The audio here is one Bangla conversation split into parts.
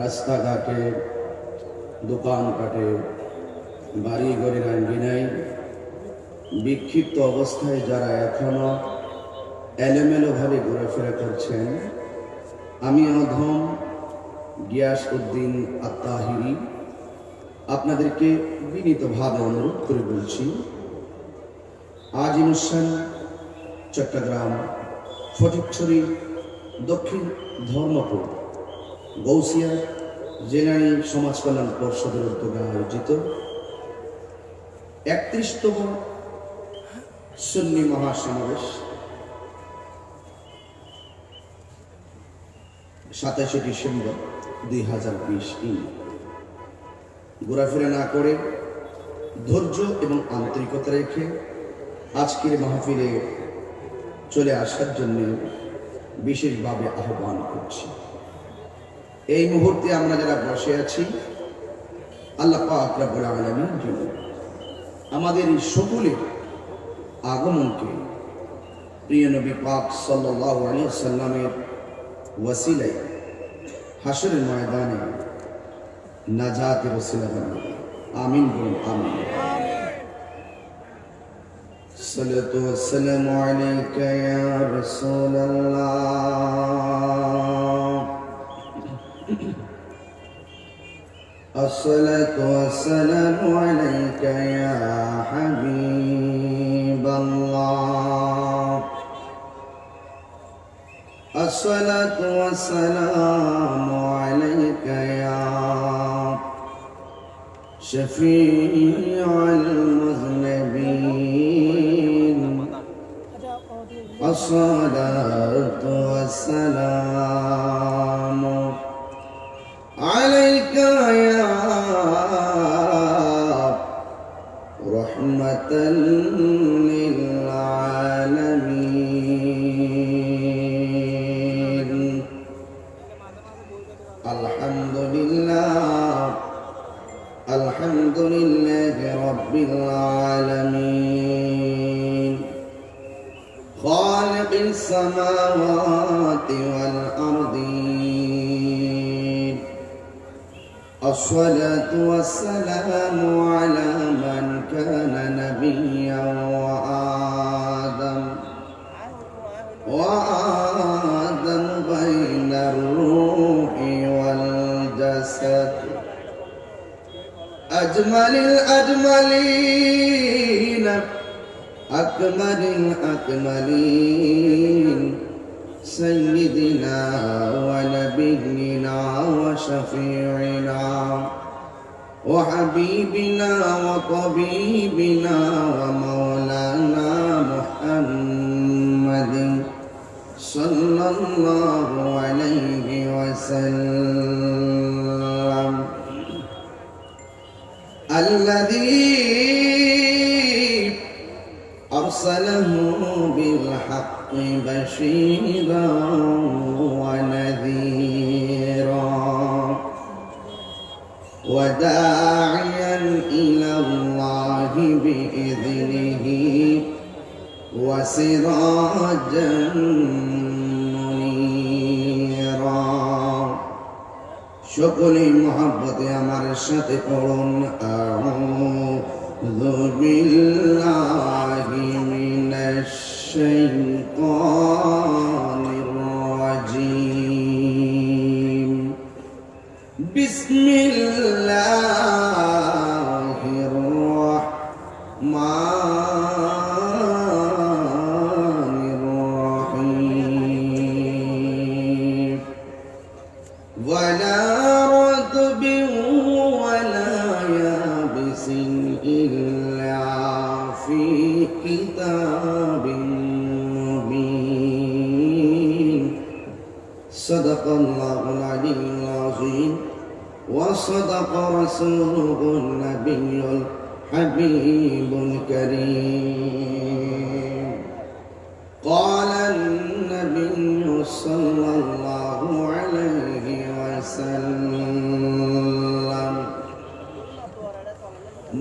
রাস্তাঘাটে, দোকানপাটে, বাড়ি ঘরের আঙ্গিনায় বিক্ষিপ্ত অবস্থায় যারা এখনো এলোমেলোভাবে ঘোরাফেরা করছেন, আমি অধম গিয়াস উদ্দিন আত্তাহিরি আপনাদেরকে বিনীতভাবে অনুরোধ করে বলছি, আজ অনুষ্ঠান চট্টগ্রাম ফটিকছড়ি দক্ষিণ ধর্মপুর গৌসিয়া জেনারেল সমাজ কল্যাণ পর্ষদের উদ্যোগে আয়োজিত ৩১তম সুন্নি মহাসমাবেশ ২৭ ডিসেম্বর ২০২০ ঘোরাফেরা না করে ধৈর্য এবং আন্তরিকতা রেখে আজকের মাহফিলে চলে আসার জন্য বিশেষভাবে আহ্বান করছি। এই মুহূর্তে আমরা যারা বসে আছি, আল্লাহ পাক রব্বুল আলামিন জন্য আমাদের সকলের আগমনকে প্রিয় নবী পাক সাল্লাল্লাহু আলাইহি ওয়াসাল্লামের ওয়াসিলায় হাশরের ময়দানে নাজাতের ওসিলা বানান। আমিন বলুন আমিন। সালাতু ওয়াসসালামু আলাইকা ইয়া রাসূলুল্লাহ, الصلاة والسلام عليك يا حبيب الله، الصلاة والسلام عليك يا شفيع المذنبين، الصلاة والسلام عليك يا رحمة للعالمين. الحمد لله، الحمد لله رب العالمين، خالق السماوات والأرضين، الصلاة والسلام على من كان نبيا وآدم بين الروح والجسد، أجمل الأجملين، أكمل الأكملين، سيدنا ونبينا وشفيعنا وحبيبنا وطبيبنا ومولانا محمد صلى الله عليه وسلم، الذي أرسله بالحق بشيرا ونذيرا وداعيا إلى الله بإذنه وسراجا منيرا। সকলে মহব্বতে আমার সাথে পড়ুন আউযু বিল্লাহি মিনাশ শাইতানির রাজীম, বিসমিল্লাহির রাহমানির রাহিম। ওয়ালা রাতবিন ওয়ালা ইয়াবিসিন ইল্লা ফি কিতাবিন মুবিন। সাদাকাল্লাহুল আলিয়্যুল আযীম ওয়া সাদাকা রাসূলুহুন নাবিয়্যুল হাবিবুল কারীম। ক্বালান নাবিয়্যু সাল্লাল্লাহু আলাইহি ওয়াসাল্লাম,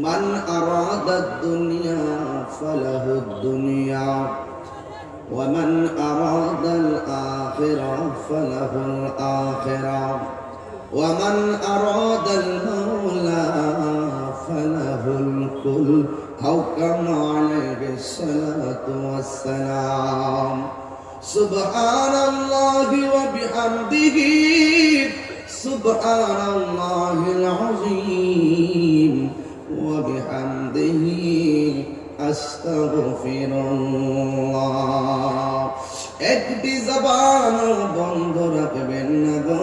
মান আরাদা দুনিয়া ফালাহু দুনিয়া ومن أراد الآخرة فله الآخرة ومن أراد المولى فله الكل أو كما عليه الصلاة والسلام سبحان الله وبحمده سبحان الله العظيم وبحمده আস্তাগফিরুল্লাহ একটি জবান বন্ধ রাখবেন না গো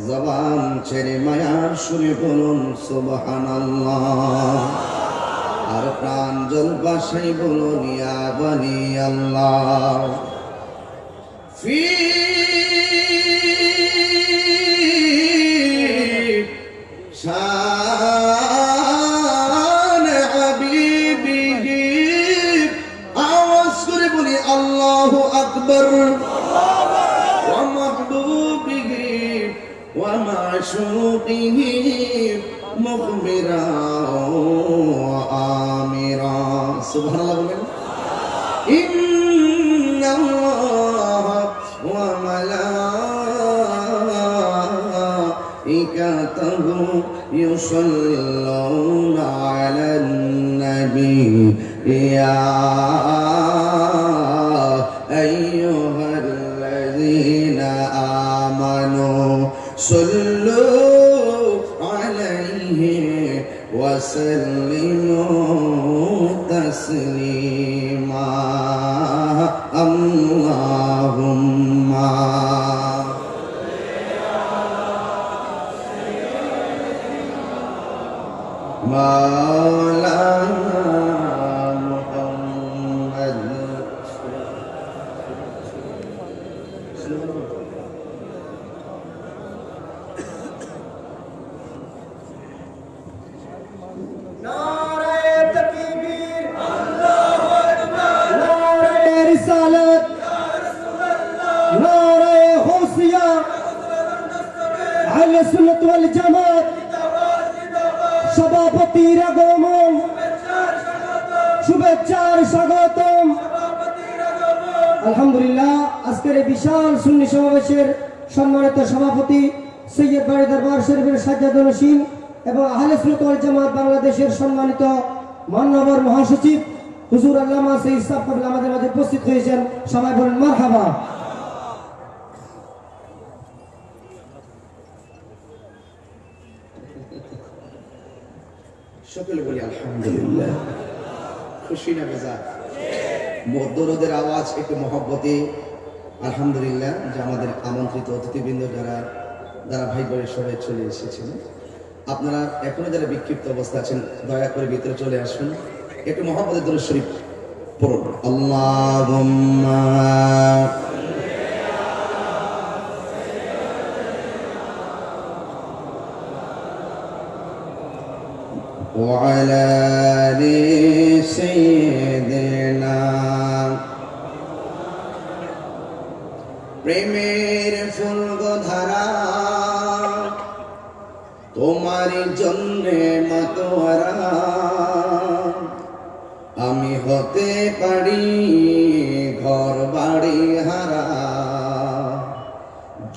জবান ছেড়ে মায়ার সুরে বলুন সুবহানাল্লাহ আর প্রাণ জল বাসাই বলুন ইয়া বানি আল্লাহ ফি ومحبوبه ومعشوقه مخبرا وآمرا سبحان الله إن الله وملائكته يصلون على النبي يا أيها الذين آمنوا صلوا عليه وسلموا تسليما اللهم مولانا সুন্নাত ওয়াল জামাত সভাপতির আগমন শুভেচ্ছার স্বাগতম আলহামদুলিল্লাহ আজকের এই বিশাল সুন্নি সমাবেশের সম্মানিত সভাপতি সৈয়দ বাড়ি দরবার শরীফের সাজ্জাদুল নসীন এবং আহলে সুন্নাত ওয়াল জামাত বাংলাদেশের সম্মানিত মাননীয় মহাসচিব হুজুর আল্লামা সৈয়দ ইসহাক কাবীল আমাদের মাঝে উপস্থিত হয়েছেন সবাই বলেন মারহাবা সকলে বলি আলহামদুলিল্লাহ খুশি না বেজার দরুদের আওয়াজ একটু মহব্বতে আলহামদুলিল্লাহ যে আমাদের আমন্ত্রিত অতিথিবৃন্দ যারা ধারাবাহিকভাবে সবাই চলে এসেছেন আপনারা এখনো যারা বিক্ষিপ্ত অবস্থা আছেন দয়া করে ভিতরে চলে আসুন একটু মহব্বতের দরুদ শরীফ পড়ুন আল্লাহুম্মা وعلى آل سيدنا প্রেমের ফুলধারা তোমার জন্যে মাতোয়ারা আমি হতে পারি ঘর বাড়ি হারা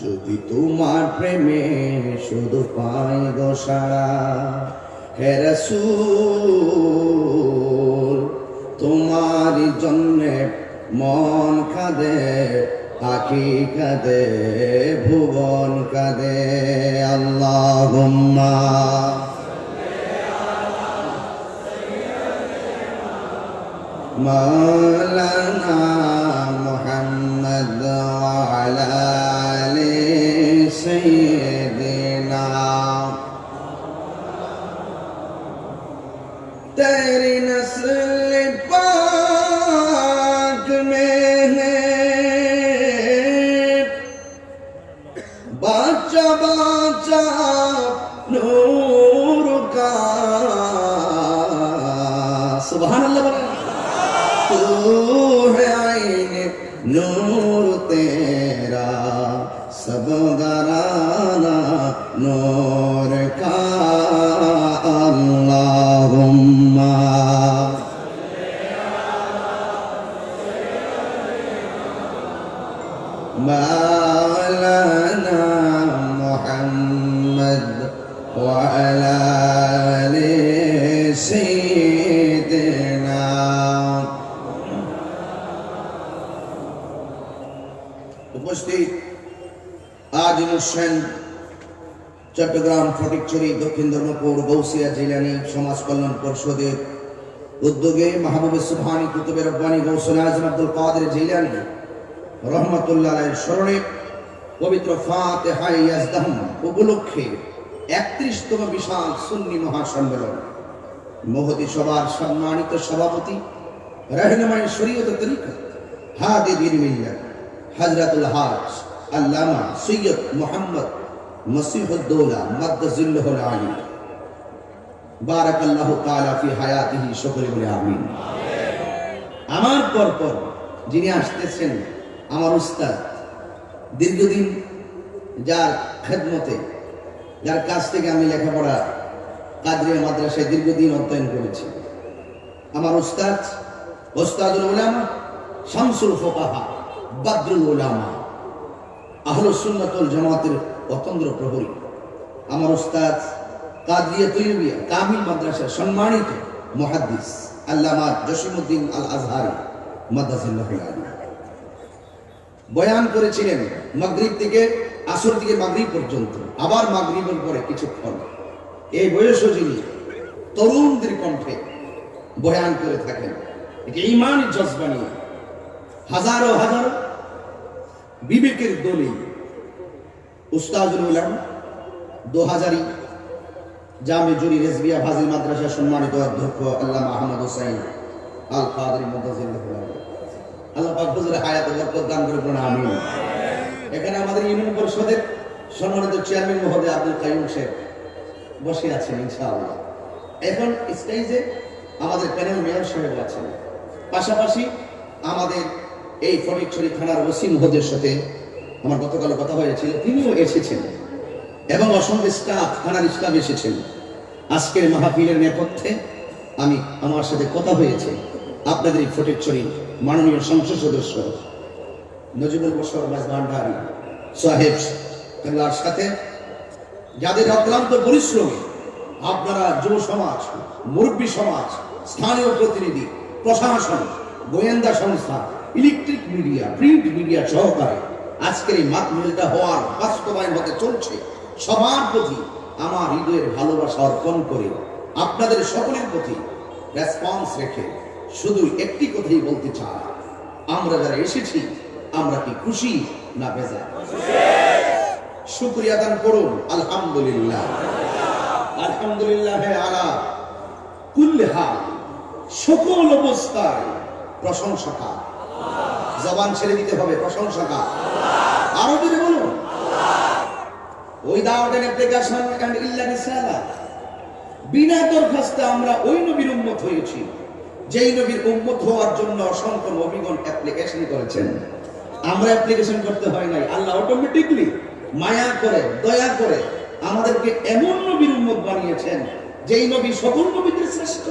যদি তোমার প্রেমে শুধু পাই গো সারা হে রাসূল তোমার জন্যে মন কাঁদে আখি কাঁদে ভুবন কাঁদে আল্লাহুম্মা মাওলানা মুহাম্মদ ওয়া আলা আলি সাইয়্যিদিনা तेरी नस्ल पाक में है बाचा बाचा नूर का सुभान अल्लाह तू है आईन नूर तेरा सब घराना नूर का अल्लाहुम्मा মাওলানা মুহাম্মদ ওয়া আলা আলি সাইয়্যিদিনা। উপস্থিত আজিম হোসেন চট্টগ্রাম ফটিকছড়ি দক্ষিণ ধর্মপুর গৌসিয়া জিলানী সমাজ কল্যাণ পরিষদের উদ্যোগে মাহবুবে সুবহানী কুতুবে রব্বানী গৌসুল আজম আব্দুল কাদের জিলানী রহমাতুল্লাহ আলাইহির স্মরণে পবিত্র ফাতিহা ইয়াজদাহ উপলক্ষে 31তম বিশাল সুন্নি মহাসম্মেলন মহতি সভার সম্মানিত সভাপতি রাহনুমায়ে শরীয়ত তরিকত হাদি বীর মিল্লাত হযরতুল হাজ আল্লামা সৈয়দ মুহাম্মদ মসিহুদ্দৌলা মাদ্দাজিল্লাহুল আলী বারাকাল্লাহু তাআলা ফি হায়াতিহি, সকলে বলে আমিন। আমার পরপর যিনি আসতেছেন আমার উস্তাদ, দীর্ঘদিন যার খেদমতে, যার কাছ থেকে আমি লেখাপড়া কাদরিয়া মাদ্রাসায় দীর্ঘদিন অধ্যয়ন করেছি, আমার উস্তাদ ওস্তাদুল উলামা শামসুল ফুকাহা বদরুল উলামা আহলুস সুন্নাত ওয়াল জামাতের অতন্দ্র প্রহরী, আমার উস্তাদ কাদরিয়া তৈয়বিয়া কামিল মাদ্রাসার সম্মানিত মুহাদ্দিস আল্লামা জসিমউদ্দিন আল আজহারি মাদ্দাজিল্লাহুল আলী বয়ান করেছিলেন মাগরিব থেকে আসর থেকে মাগরিব পর্যন্ত, আবার মাগরিবের পরে কিছুক্ষণ। এই বয়সও যিনি তরুণদের কণ্ঠে বয়ান করে থাকেন, এটি ঈমানি জজবা নিয়ে হাজারো হাজারো বিবেকের দলিল উস্তাদুল উলামা 2000 জামে জুরি রেজবিয়া ফাজিল মাদ্রাসার সম্মানিত অধ্যক্ষ আল্লামা আহমদ হোসেন আল কাদরি মাদ্দাজিল্লাহুল আলী, আল্লাহ পাক হুজুরের হায়াতে বরকত দান করে বলুন আমিন। এখানে আমাদের ইউনিয়ন পরিষদের সম্মানিত চেয়ারম্যান মহোদয় আব্দুল কাইয়ুম সাহেব বসে আছেন ইনশাআল্লাহ। এখন স্টেজে আমাদের প্যানেল মেয়র সাহেব আছেন, পাশাপাশি আমাদের এই ফটিকছড়ি থানার ওসি মহোদয়ের সাথে আমার গতকাল কথা হয়েছিল, তিনিও এসেছেন এবং অসংখ্য স্টাফ, থানার স্টাফ এসেছেন। আজকের মাহফিলের নেপথ্যে আমার সাথে কথা হয়েছে আপনাদের এই ফটিকছড়ি মাননীয় সংসদ সদস্য নজিবুল বশর ভান্ডারী সাহেব কেবলার সাথে, যাদের অক্লান্ত পরিশ্রমে আপনারা যুব সমাজ, মুরব্বী সমাজ, স্থানীয় প্রতিনিধি, প্রশাসন, গোয়েন্দা সংস্থা, ইলেকট্রিক মিডিয়া, প্রিন্ট মিডিয়া সহকারে আজকের এই মাহফিলটা হওয়ার বাস্তবায়ন হতে চলছে, সবার প্রতি আমার হৃদয়ের ভালোবাসা অর্পণ করে আপনাদের সকলের প্রতি রেসপন্স রেখে শুধু একটি কথাই বলতে চাই, আমরা যারা এসেছি আমরা কি খুশি না বেজার? শুকরিয়া দান করুন আলহামদুলিল্লাহ। আলহামদুলিল্লাহ আলা কুল্লি হাল, সকল অবস্থায় প্রশংসা। জবান ছেড়ে দিতে হবে প্রশংসা। আরো যদি বলুন উইদাউট এন অ্যাপ্লিকেশন এন্ড ইল্লা রিসালা, বিনা দরখাস্তে আমরা ওই নবীর উম্মত হয়েছি যেই নবীর উম্মত হওয়ার জন্য অসংখ্য নবীগণ অ্যাপ্লিকেশন করেছেন। আমরা অ্যাপ্লিকেশন করতে হয় নাই, আল্লাহ অটোমেটিকলি মায়া করে, দয়া করে আমাদেরকে এমন নবীর উম্মত বানিয়েছেন যেই নবী সকল নবীদের শ্রেষ্ঠ,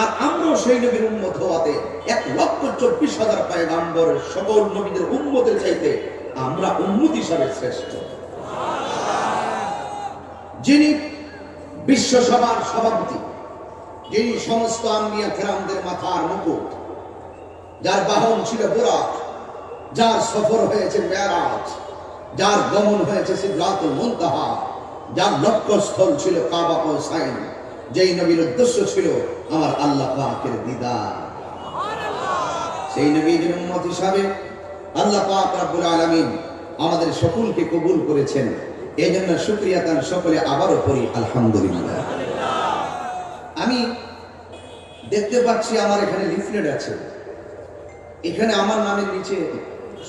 আর আমরাও সেই নবীর উম্মত হওয়াতে 1,24,000 পয়গম্বর সকল নবীদের উম্মতের চাইতে আমরা উম্মত হিসাবে শ্রেষ্ঠ। যিনি বিশ্বসভার সভাপতি, যিনি সমস্ত আম্বিয়া কেরামদের মাথার মুকুট, যার বাহন ছিল বুরাক, যার সফর হয়েছে মেরাজ, যার গমন হয়েছে সিদরাতুল মুনতাহা, যার লক্ষ্যস্থল ছিল কাবা কৌসাইন, যেই নবীর উদ্দেশ্য ছিল আমার আল্লাহ পাকের দিদার, সেই নবীর উম্মত হিসাবে আল্লাহ পাক রব্বুল আলামিন আমাদের সকলকে কবুল করেছেন। এই জন্য শুকরিয়া তার সকলে আবারও করি আলহামদুলিল্লাহ। আমি দেখতে পাচ্ছি আমার এখানে লিফলেট আছে, এখানে আমার নামের নিচে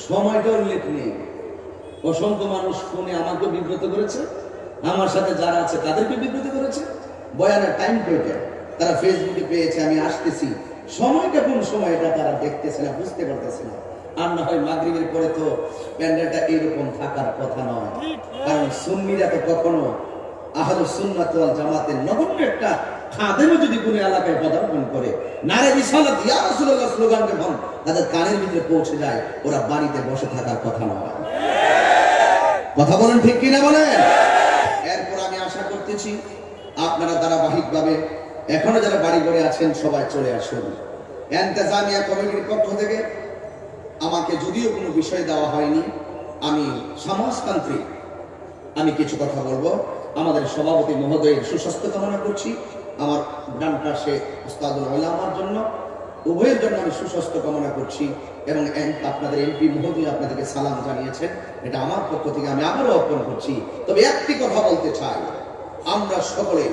সময়টা উল্লেখ নেই। অসংখ্য মানুষ ফোনে আমাকে বিব্রত করেছে, আমার সাথে যারা আছে তাদেরকে বিব্রত করেছে। বয়ানের টাইম কয়টা তারা ফেসবুকে পেয়েছে, আমি আসতেছি, সময়টা কোন সময়টা তারা দেখতেছে না, বুঝতে পারতেছে না। আর না হয় মাগরিবের পরে তো প্যান্ডেলটা এইরকম থাকার কথা নয়, কারণ সুন্নিরা তো কখনো আহলুস সুন্নাত ওয়াল জামাতের নগণ্য একটা খাদেমও যদি কোনো এলাকায় পদার্পণ করে নারে রিসালাত ইয়া রাসূলুল্লাহ স্লোগান যখন তাদের কানের ভিতরে পৌঁছে যায়, ওরা বাড়িতে বসে থাকার কথা নয়। কথা বলেন ঠিক কিনা বলেন? এরপর আমি আশা করতেছি আপনারা ধারাবাহিকভাবে এখনো যারা বাড়ি ঘরে আছেন সবাই চলে আসুন। ইন্তেজামিয়া কমিটির পক্ষ থেকে আমাকে যদিও কোনো বিষয় দেওয়া হয়নি, আমি সমাজতান্ত্রিক আমি কিছু কথা বলবো। আমাদের সভাপতি মহোদয়ের সুস্বাস্থ্য কামনা করছি, আমার ডান পাশে উস্তাদুল উলামার জন্য, উভয়ের জন্য আমি সুস্বাস্থ্য কামনা করছি, এবং আপনাদের এমপি মহোদয় আপনাদেরকে সালাম জানিয়েছেন, এটা আমার পক্ষ থেকে আমি আবারও অর্পণ করছি। তবে একটি কথা বলতে চাই, আমরা সকলে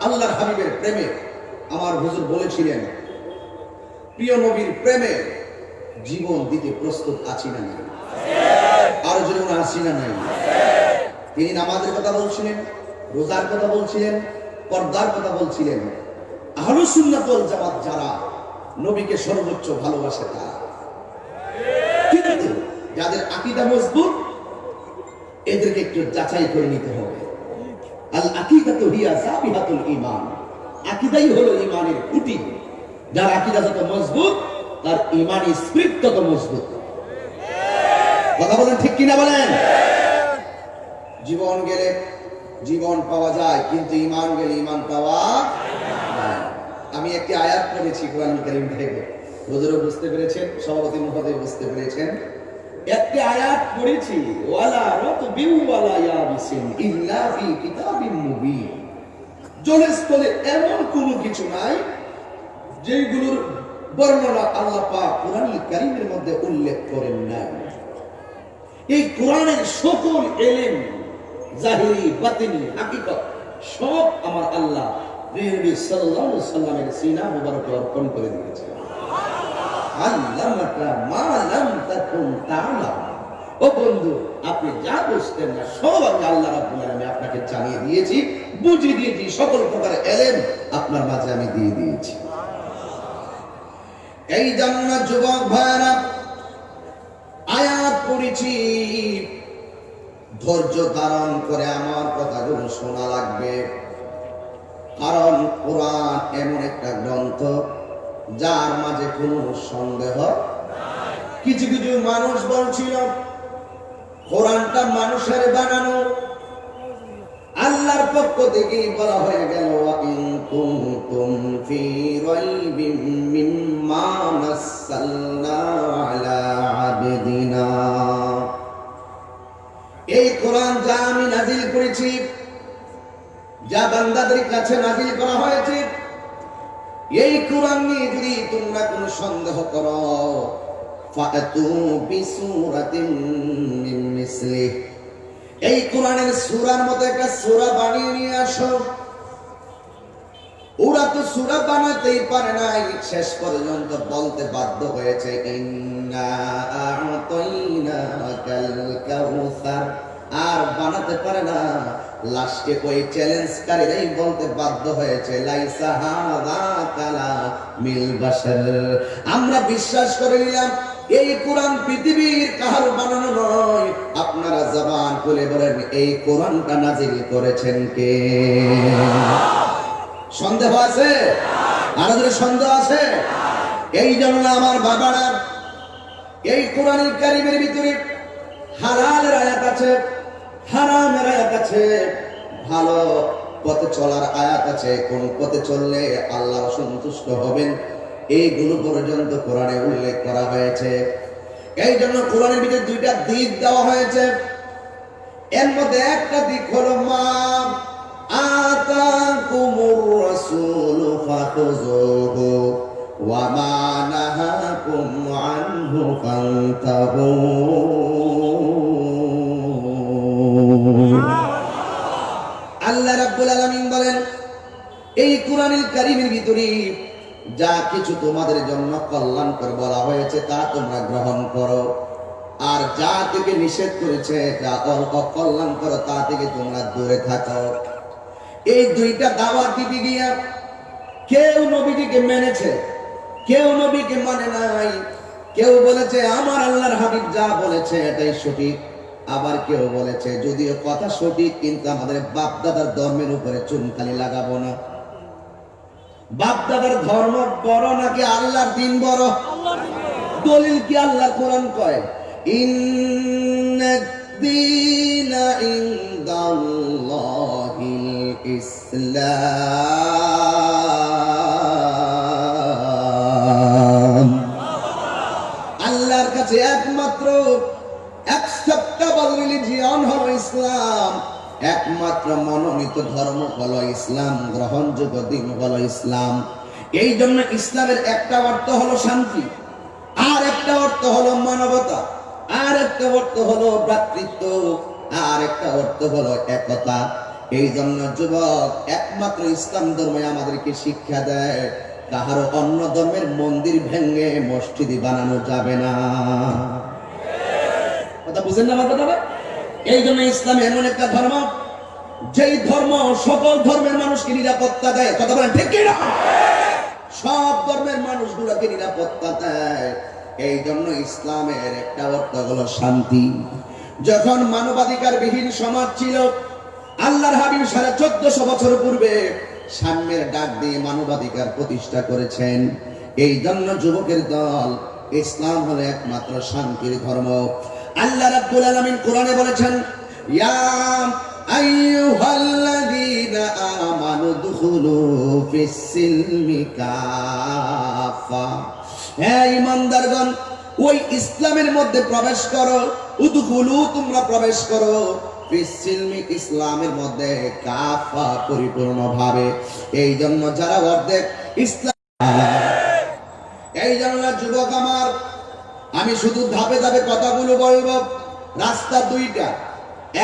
আল্লাহর হাবিবের প্রেমে, আমার হুজুর বলেছিলেন প্রিয় নবীর প্রেমে জীবন দিতে প্রস্তুত আছি না নাই? আরো জীবন আছি না নাই? তিনি নামাজের কথা বলছিলেন, রোজার কথা বলছিলেন, পর্দার কথা বলছিলেন। আহলুস সুন্নাত ওয়াল জামাত যারা নবীকে সর্বোচ্চ ভালোবাসে তারা, কিন্তু যাদের আকীদা মজবুত এদেরকে একটু যাচাই করে নিতে হবে। আল আকীদাতু হিয়া সাবিহাতুল ঈমান, আকীদাই হলো ঈমানের খুঁটি। যার আকীদা যত মজবুত তার ঈমানি স্পিরিট তত মজবুত। কথা বলেন ঠিক কিনা বলেন? জীবন গেলে জীবন পাওয়া যায়, কিন্তু ঈমান গেলে ঈমান পাওয়া যায়। আমি একটি আয়াত পড়েছি কোরআনুল কারীম থেকে, হুজুরও বুঝতে পেরেছেন, সভাপতি মহোদয় বুঝতে পেরেছেন। একটি আয়াত পড়েছি, ওয়ালা রাতবিউ ওয়ালা ইয়াবিসিন ইল্লা ফি কিতাবিম মুবিন। জলের স্থলে এমন কোনো কিছু নাই যেগুলোর বর্ণনা আল্লাহ পাক কোরআনুল কারীমের মধ্যে উল্লেখ করেন নাই। এই কোরআনের সকল ইলম, জাহিরি বাতিনি হাকিকত সব আমার আল্লাহ নবী সাল্লাল্লাহু আলাইহি সাল্লামের সিনা মুবারকে অর্পণ করে দিয়েছেন। আল্লামাকা মা লাম তাকুন তাআলাম। ও বন্ধু, আপনি যা বুঝতেন না সব আমি আল্লাহ রাব্বুল আলামিন আপনাকে জানিয়ে দিয়েছি, বুঝিয়ে দিয়েছি, সকল প্রকার ইলম আপনার মাঝে আমি দিয়ে দিয়েছি। এই জান্নাত যুবক ভাইরা আয়াত পড়েছি, ধৈর্য ধারণ করে আমার কথাগুলো শোনা লাগবে, কারণ কোরআন এমন একটা গ্রন্থ যার মাঝে কোনো সন্দেহ। কিছু কিছু মানুষ বলছিল কোরআনটা মানুষের বানানো, আল্লাহর পক্ষ থেকে বলা হয়ে গেল ইন কুনতুম ফি রাইবিন মিম্মা নাযালনা আলা আবদিনা। এই কোরআন যা আমি নাযিল করেছি, যা বান্দাদের কাছে নাযিল করা হয়েছে, এই কোরআন নিয়ে যদি তোমরা কোনো সন্দেহ করো, ফাতু বিসূরাতিন মিন মিসলিহি, এই কোরআনের সূরার মতো একটা সূরা বানিয়ে নিয়ে আসো। ওরা তো সূরা বানাতেই পারে নাই, শেষ পর্যন্ত বলতে বাধ্য হয়েছে ইন্না আ'তাইনাকাল কাউসার, আর বানাতে পারে না। লাস্টে ওই চ্যালেঞ্জকারীরাই বলতে বাধ্য হয়েছে লাইসা হাযা কালামিল বাশার। আমরা বিশ্বাস করে নিলাম এই কোরআন পৃথিবীর কারো বানানো নয়। আপনারা জবান খুলে বলেন এই কোরআনটা নাযিল করেছেন কে? সন্দেহ আছে? আমাদের সন্দেহ আছে? এই জন্য আমার বাবারা, এই কোরআনুল কারীমের ভিতরে হালালের আয়াত আছে, হারামের আয়াত আছে, ভালো পথে চলার আয়াত আছে, কোন পথে চললে আল্লাহ সন্তুষ্ট হবেন এইগুলো পর্যন্ত কোরআনে উল্লেখ করা হয়েছে। এই জন্য কোরআনের ভিতরে দুইটা দিক দেওয়া হয়েছে, এর মধ্যে একটা দিক হলো মা আতাকুমুর রাসূলু ফাখুযুহু ওয়া মা নাহাকুম আনহু ফান্তাহু। আল্লাহ রাব্বুল আলামিন বলেন এই কোরআনুল কারীমের ভিতরে যা কিছু তোমাদের জন্য কল্যাণকর বলা হয়েছে তা তোমরা গ্রহণ করো, আর যা থেকে নিষেধ করেছে যা অকল্যাণকর তা থেকে তোমরা দূরে থাকো। এই দুইটা দাওয়াত দিতে গিয়া কেউ নবীজিকে মেনেছে, কেউ নবীকে মানে নাই। কেউ বলেছে আমার আল্লাহর হাবিব যা বলেছে এটাই সঠিক, আবার কেউ বলেছে যদিও কথা সঠিক, কিন্তু আমাদের বাপ দাদার ধর্মের উপরে চুনকালি লাগাবো না। বাপ দাদার ধর্ম বড় নাকি আল্লাহর দিন বড়? দলিল কি? আল্লাহর কোরআন কয় ইন্নাদ-দীনা ইনদাল্লাহিল ইসলাম। আল্লাহর কাছে একমাত্র অ্যাকসেপ্টেবল রিলিজিয়ন হলো ইসলাম, একমাত্র মনোনীত ধর্ম হলো ইসলাম, গ্রহণযোগ্য দিন হলো ইসলাম। এই জন্য ইসলামের একটা অর্থ হলো শান্তি, আর একটা অর্থ হলো মানবতা, আর একটা অর্থ হলো ভ্রাতৃত্ব, আর একটা অর্থ হলো একতা। এই জন্য যুবক, একমাত্র ইসলাম ধর্মই আমাদেরকে শিক্ষা দেয় কাহারও অন্য ধর্মের মন্দির ভেঙে মসজিদ বানানো যাবে না। কথা বুঝেন না আমার কথা? এই জন্য ইসলাম এমন একটা ধর্ম, যেই ধর্ম সকল ধর্মের মানুষকে নিরাপত্তা দেয়। কথা বলেন ঠিক কি না? সব ধর্মের মানুষগুলোকে নিরাপত্তা দেয়। এই জন্য ইসলামের একটা অর্থ হলো শান্তি। যখন মানবাধিকার বিহীন সমাজ ছিল, আল্লাহর হাবিব 1450 বছর পূর্বে সাম্যের ডাক দিয়ে মানবাধিকার প্রতিষ্ঠা করেছেন। এই জন্য যুবকের দল, ইসলাম হলো একমাত্র শান্তির ধর্ম। আল্লাহ রাব্বুল আলামিন কোরআনে বলেছেন ইয়া আইয়ুহাল্লাযীনা আমানু দুখুলু ফিস-সিলমি কাফা। হে ঈমানদারগণ, ওই ইসলামের মধ্যে প্রবেশ করো। উদখুলু, তোমরা প্রবেশ করো। ফিস-সিলমি, ইসলামের মধ্যে কাফা, পরিপূর্ণভাবে। এই জন্য যারা অর্ধেক ইসলাম, এই জন্য যুবক আমার, আমি শুধু ধাপে ধাপে কথাগুলো বলবো। রাস্তা দুইটা,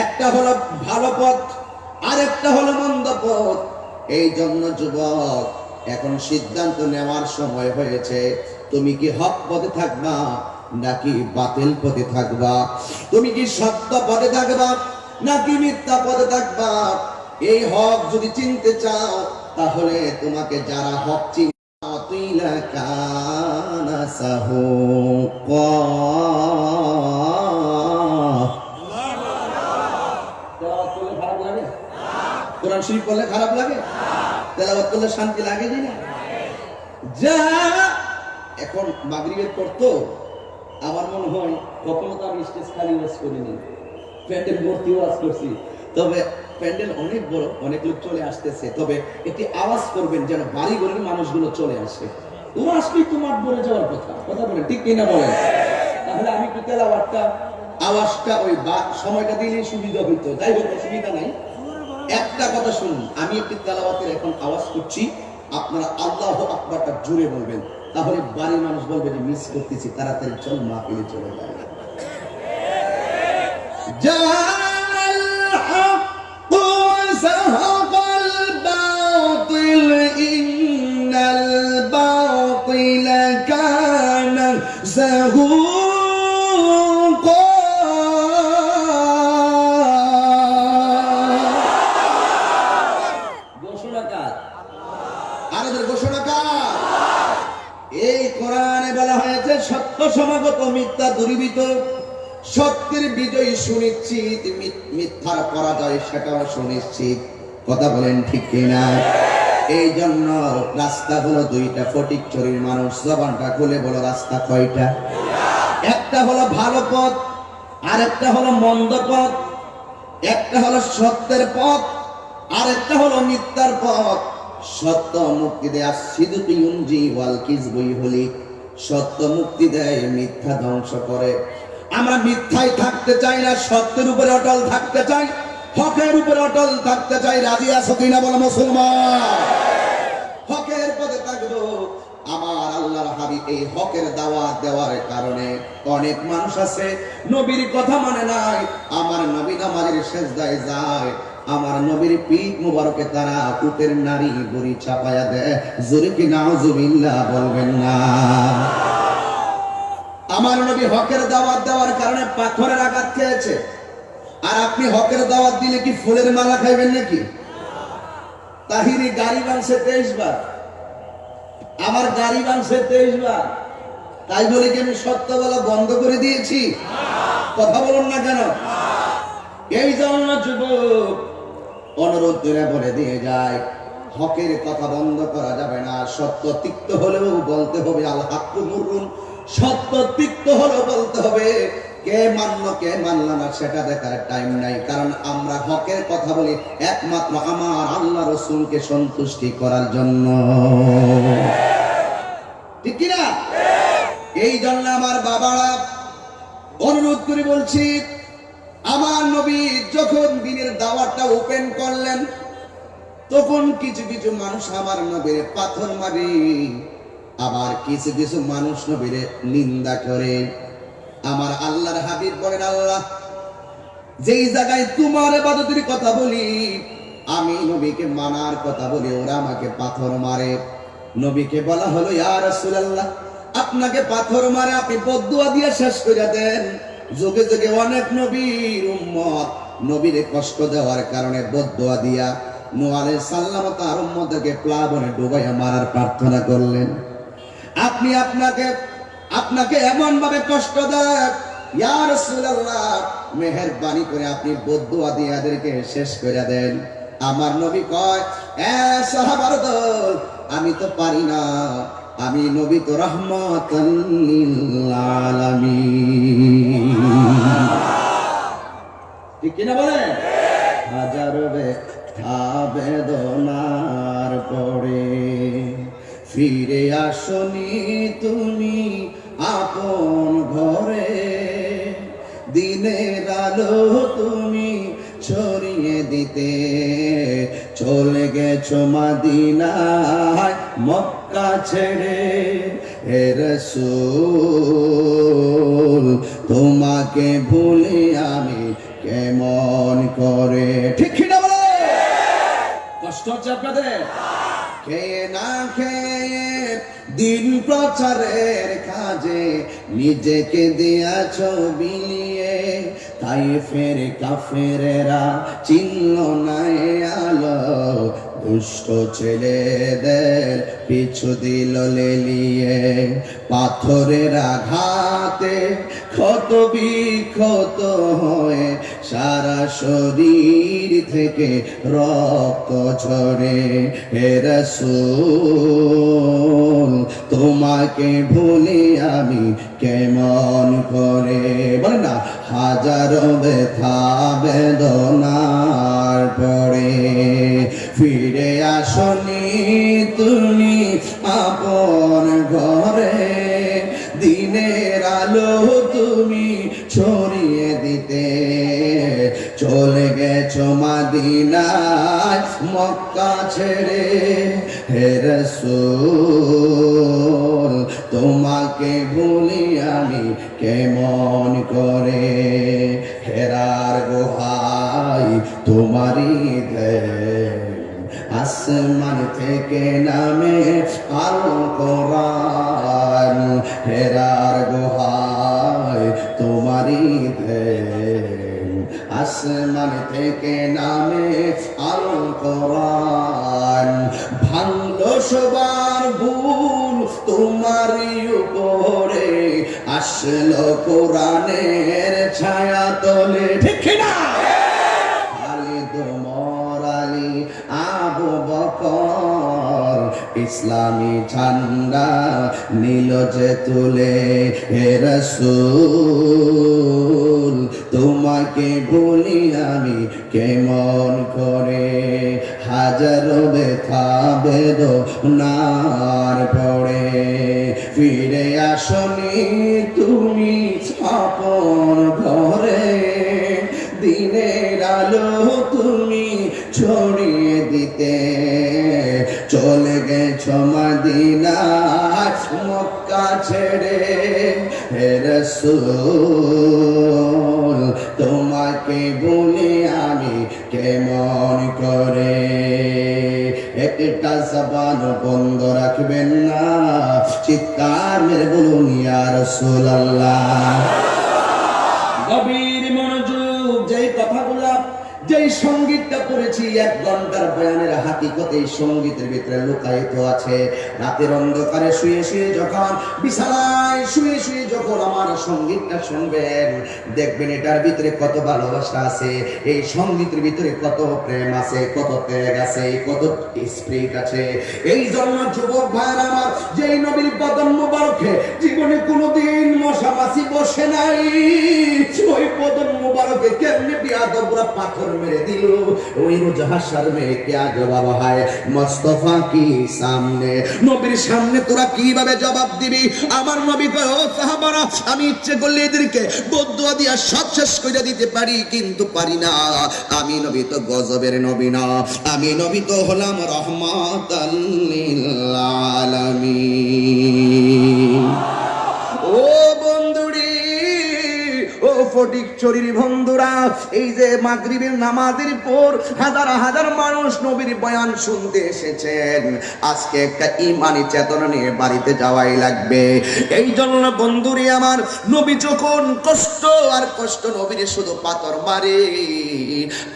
একটা হলো ভালো পথ, আর একটা হলো মন্দ পথ। এই জন্য যুবক, এখন সিদ্ধান্ত নেওয়ার সময় হয়েছে। তুমি কি হক পথে থাকবা নাকি বাতিল পথে থাকবা? তুমি কি সত্য পথে থাকবা নাকি মিথ্যা পথে থাকবা? এই হক যদি চিনতে চাও, তাহলে তোমাকে যারা হক চিন কোরআন শরীফ পড়লে খারাপ লাগে? তেলাওয়াত করলে শান্তি লাগে না? যা এখন মাগরিবের পর তো আমার মনে হয় কখনো তো আমি স্টেজ খালি ওয়াজ করিনি, প্যান্ডেল ভর্তি ওয়াজ করছি। তবে প্যান্ডেল অনেক বড়, অনেক লোক চলে আসতেছে। তবে একটি আওয়াজ করবেন যেন বাড়ি ঘরের মানুষগুলো চলে আসে। ওরা আসলেই তো মাঠ ভরে যাওয়ার কথা। কথা বলেন ঠিক কিনা বলেন? তাহলে আমি একটু তেলাওয়াতটা, আওয়াজটা ওই সময়টা দিলে সুবিধা হইতো। যাই হোক, অসুবিধা নাই। একটা কথা শুনুন, আমি একটি তেলাওয়াতের এখন আওয়াজ করছি, আপনারা আল্লাহু আকবারটা জোরে বলবেন। তাহলে বাড়ির মানুষ বলবে যে মিস করতেছি, তাড়াতাড়ি চল মাহফিলে চলে যায়। জাল হক ওয়াসাহাকাল বাতিল ইন্নাল বাতিলা কানা যাহুকা। ঘোষণাকার, আরবের ঘোষণাকার। এই কোরআনে বলা হয়েছে সত্য সমাগত, মিথ্যা দূরীভূত, সত্যের বিজয় সুনিশ্চিত, মিথ্যার পরাজয় সেটাও সুনিশ্চিত। কথা বলেন ঠিক কিনা? এই জন্য রাস্তা হলো দুইটা। ফটিকছড়ির মানুষ জবানটা খুলে বলো, রাস্তা কয়টা? একটা হলো ভালো পথ, আর একটা হলো মন্দ পথ। একটা হলো সত্যের পথ, আর একটা হলো মিথ্যার পথ। সত্য মুক্তি দেয়, সিদুকি ইউনজি ওয়াল কিযবু ইহলিক। সত্য মুক্তি দেয়, মিথ্যা ধ্বংস করে। আমরা মিথ্যায় থাকতে চাই না, সত্যের উপরে অটল থাকতে চাই, হকের উপরে অটল থাকতে চাই। রাজি আছো কিনা বলো মুসলমান? হকের পথে থাকবো। আমার আল্লাহর হাবিব এই হকের দাওয়াত দেওয়ার কারণে অনেক মানুষ আছে নবীর কথা মানে নাই। আমার নবী নামাজের সেজদায় যায়, আমার নবীর পিঠ মুবারকে তারা উটের নারী বুড়ি চাপায়া দেয়। জোরে কি নাউজুবিল্লাহ বলবেন না? আমার নবী হকের দাওয়াত দেওয়ার কারণে পাথরের আঘাত খেয়েছে। আর আপনি হকের দাওয়াত দিলে কি ফুলের মালা খাইবেন নাকি? তাহিরি গাড়ি ভাঙছে 23 বার, আমার গাড়ি ভাঙছে 23 বার। তাই বলে কি আমি সত্য বলা বন্ধ করে দিয়েছি? কথা বলুন না কেন? এই জন্য যুবক অনুরোধ করে বলে দিয়ে যায়, হকের কথা বন্ধ করা যাবে না। সত্য তিক্ত হলেও বলতে হবে, আল হাক্কু মুররুন, সত্য তিক্ত হলেও বলতে হবে। কে মানলো কে মানলো না সেটা দেখার টাইম নাই, কারণ আমরা হকের কথা বলি একমাত্র আমার আল্লাহ রসুলকে সন্তুষ্টি করার জন্য, ঠিক কিনা? এই জন্য আমার বাবারা অনুরোধ করে বলছি, আমার নবী যখন দিনের দাওয়াতটা ওপেন করলেন, তখন কিছু কিছু মানুষ আমার নবীর পাথর মারে, আবার কিছু কিছু মানুষ নবীর নিন্দা করে। আমার আল্লাহর হাবিব বলেন, আল্লাহ যেই জায়গায় তোমার ইবাদতের কথা বলি, আমি নবীকে মানার কথা বলি, ওরা আমাকে পাথর মারে। নবীকে বলা হলো, ইয়া রাসূলুল্লাহ, আপনাকে পাথর মারে, আপনি বদদুয়া দিয়ে শেষ করে দেন। যুগে যুগে অনেক নবীর উম্মত নবীরে কষ্ট দেওয়ার কারণে বদদুয়া দিয়া নূহ আলাইহিস সালাম তার উম্মতকে প্লাবনে ডুবাইয়া মারার প্রার্থনা করলেন। আপনি আপনাকে এমন ভাবে কষ্ট দেন, ইয়া রাসূলুল্লাহ মেহেরবানি করে আপনি বদদুয়া দিয়ে এদেরকে শেষ করে দেন। আমার নবী কয়, এ সাহাবার দল, আমি তো পারি না, আমি নবী তো রাহমাতাল লিল আলামিন, ঠিক কিনা বলেন? হাজার বেদনার পরে ফিরে আসনি তুমি আপন ঘরে, দিনের আলো তুমি ছড়িয়ে দিতে চলে গেছো মদিনায় মক্কা ছেড়ে। হে রাসূল তোমাকে ভুলে আমি কেমন করে, ঠিক না বলে? কষ্ট হচ্ছে আপনাদের? খেয়ে না খেয়ে দিন প্রচারের কাজে নিজেকে দিয়াছ বিলিয়ে, তাই ফের কাফেরেরা চিনল না আলো, দুষ্ট ছেলেদের পিছু দিল লেলিয়ে। পাথরের আঘাতে ক্ষত বিক্ষত হয়ে সারা শরীর থেকে রক্ত ঝরে। হে রাসূল তোমাকে ভুলি আমি কেমন করে, বলে না? হাজারো ব্যথা বেদনার পরে ফিরে আসনি তুমি আপন ঘরে, দিনের আলো তুমি ছড়িয়ে দিতে চলে গেছো মদিনায় মক্কা ছেড়ে। হে রাসূল তোমাকে ভুলি আমি কেমন করে, হেরার গুহায় তোমারই দেন, আসমান থেকে নামে আল কোরআন। হেরার গুহায় তোমারই দেন, আসমান থেকে নামে আল কোরআন। ভাঙলো সবার ভুল তোমারই উপরে, আসলো কোরআনের ছায়া তলে, ঠিক না? খালিদ ওমর আলী আবু বকর ইসলামী ঝান্ডা নীল যে তুলে। হে রাসূল তোমাকে ভুলি আমি কেমন করে, হাজারো ব্যথা বেদনার পরে ফিরে আসনি তুমি আপন ঘরে, দিনের আলো তুমি ছড়িয়ে দিতে চলে গেছো মদিনায় মক্কা ছেড়ে। হে রাসূল তোমাকে ভুলি আমি কেমন করে। একটা জবান বন্ধ রাখবেন না, চিৎকার মেরে বলুন ইয়া রাসূলুল্লাহ। গভীর মনোযোগ, যেই কথাগুলা যেই সঙ্গীতটা করেছি 1 ঘন্টার বয়ানের হাকিকত এই সঙ্গীতের ভিতরে লুকায়িত আছে। রাতের অন্ধকারে শুয়ে শুয়ে যখন বিছানায় শুয়ে শুয়ে যখন আমার সঙ্গীতটা শুনবেন, দেখবেন এটার ভিতরে কত ভালোবাসা আছে, এই সঙ্গীতের ভিতরে কত প্রেম আছে, কত ত্যাগ আছে, কত স্পিরিট আছে। এই জন্য যুবক ভাইরা আমার, যেই নবীর বদন মুবারকে জীবনে কোনোদিন মশা মাছি বসে নাই, ওই বদন মুবারকে কেমনে বিয়াদবরা পাথর মেরে দিল, ওই রোজ হাসার মেয়ে কে জবাব হয় মুস্তাফা কি সামনে, নবীর সামনে তোরা কিভাবে জবাব দিবি? আমার নবী কয়, ও সাহাবারা, আমি ইচ্ছে করলে এদেরকে বদদুয়া দিয়া সব শেষ করে দিতে পারি, কিন্তু পারি না। আমি নবী তো গজবের নবী না, আমি নবী তো হলাম রহমাতাল লিল আলামিন। ও বন্ধুরি, ও ফটিকছড়ির বন্ধুরা, এই যে মাগরিবের নামাজের পর হাজার হাজার মানুষ নবীর বয়ান শুনতে এসেছেন, আজকে একটা ইমানি চেতনা নিয়ে বাড়িতে যাওয়াই লাগবে। এই জন্য বন্ধুরি আমার, নবী যখন কষ্ট আর কষ্ট, নবীর শুধু পাথর মারে।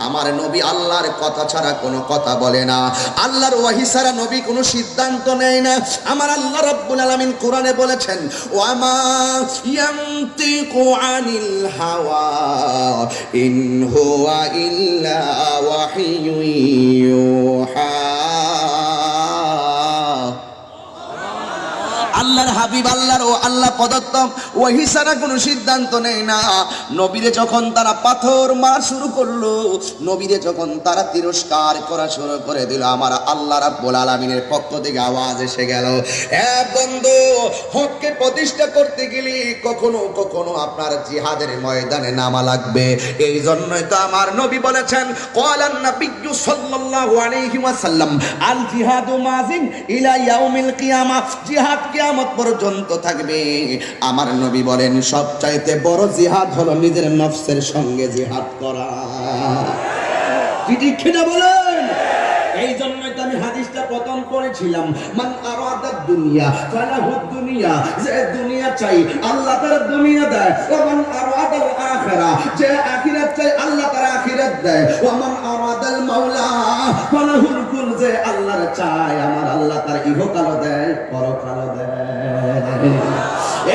আমার নবী আল্লাহর কথা ছাড়া কোনো কথা বলে না, আল্লাহর ওয়াহি ছাড়া নবী কোনো সিদ্ধান্ত নেয় না। আমার আল্লাহ রাব্বুল আলামিন কোরআনে বলেছেন, ওয়ামা ইয়ানতিকু আনিল হাওয়া ইন হুয়া ইল্লা ওয়াহিয়ুন ইউহা। আল্লাহর হাবিব, আল্লাহ প্রদত্ত ওহী ছাড়া কোনো সিদ্ধান্ত নেয় না। নবীরে যখন তারা পাথর মার শুরু করলো, নবীরে যখন তারা তিরস্কার করা শুরু করে দিল, আমার আল্লাহ রাব্বুল আলামিনের পক্ষ থেকে আওয়াজ এসে গেল, এ বন্ধু, হককে প্রতিষ্ঠা করতে গেলে কখনো কখনো আপনার জিহাদের ময়দানে নামা লাগবে। এই জন্যই তো আমার নবী বলেছেন, ক্বালান নাবিয়্যু সাল্লাল্লাহু আলাইহি ওয়াসাল্লাম, আল জিহাদু মাজিন ইলা ইয়াউমিল কিয়ামা, জিহাদ কিয়ামত পর্যন্ত থাকবে। আমার নবী বলেন, সবচাইতে বড় জিহাদ হলো নিজের নফসের সঙ্গে জিহাদ করা। কি ঠিক না বলেন? এই জন্যই তো আমি হাদিসটা প্রথম পড়েছিলাম, মান আরাদাদ দুনিয়া ফালাহুদ দুনিয়া, যে দুনিয়া চাই আল্লাহ তার দুনিয়া দেয়, ওয়া মান আরাদাল আখিরা, যে আখিরাত চাই আল্লাহ তার আখিরাত দেয়, ওয়া মান আরাদাল মাওলা ফালাহুল কুল, যে আল্লাহর চাই আমার আল্লাহ তার ইহকাল দেয়, পরকাল দেয়।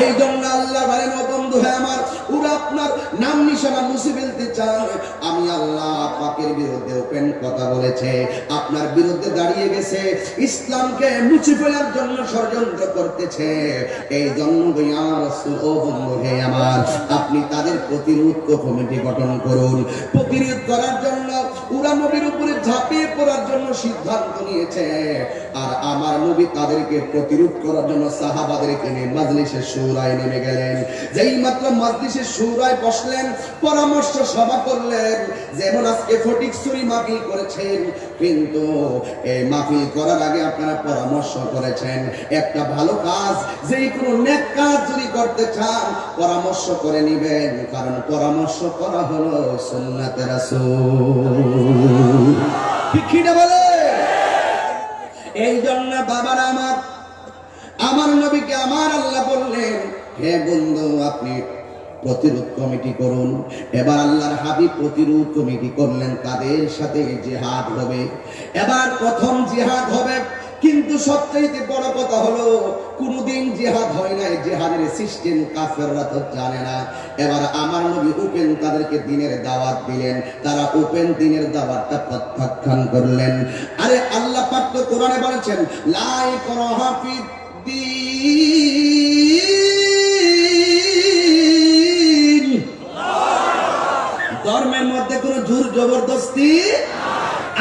এই জন্য আল্লাহ বলেন, ও বন্ধু হে আমার, ওরা আপনার নাম নিশানা মুছে ফেলতে চায়। আমি আল্লাহ পাকের বিরুদ্ধে ওপেন কথা বলেছে, আপনার বিরুদ্ধে দাঁড়িয়ে গেছে, ইসলামকে মুছে ফেলার জন্য ষড়যন্ত্র করতেছে। এই জন্য ইয়া রাসূল, ও বন্ধু হে আমার, আপনি তাদের প্রতিরোধ কমিটি গঠন করুন। প্রতিরোধ করার জন্য ওরা নবীর উপরে ঝাঁপিয়ে পড়ার জন্য সিদ্ধান্ত নিয়েছে, আর আমার নবী তাদেরকে প্রতিরোধ করার জন্য সাহাবাদেরকে নিয়ে মাজলিসে শুরায় নেমে গেলেন। যেই মাত্র মাজলিসে শুরায় বসলেন, পরামর্শ সভা করলেন, যেমন আজকে ফটিকছড়ি মাহফিল করেছেন, কিন্তু এই মাহফিল করার আগে আপনারা পরামর্শ করেছেন একটা ভালো কাজ, যেই কোনো নেক কাজ যদি করতে চান পরামর্শ করে নিবেন, কারণ পরামর্শ করা হলো সুন্নাতে রাসূল। ঠিক কি না বলে? এই জন্য বাবারা আমার নবীকে আমার আল্লাহ বললেন, হে বন্ধু, আপনি প্রতিরোধ কমিটি করুন। এবার আল্লাহর হাবিব প্রতিরোধ কমিটি করলেন, তাদের সাথে জিহাদ হবে। এবার প্রথম জিহাদ হবে, কিন্তু সবচেয়ে বড় কথা হলো কোনদিন জিহাদ হয় নাই, জিহাদের সিস্টেম কাফেররা তো জানে না। এবার আমার নবী ওপেন তাদেরকে দ্বীনের দাওয়াত দিলেন, তারা ওপেন দ্বীনের দাওয়াতটা প্রত্যাখ্যান করলেন। আরে আল্লাহ পাক তো কোরআনে বলেছেন, লা ইকরাহা ফিদ্দীন, ধর্মের মধ্যে কোনো জোর জবরদস্তি।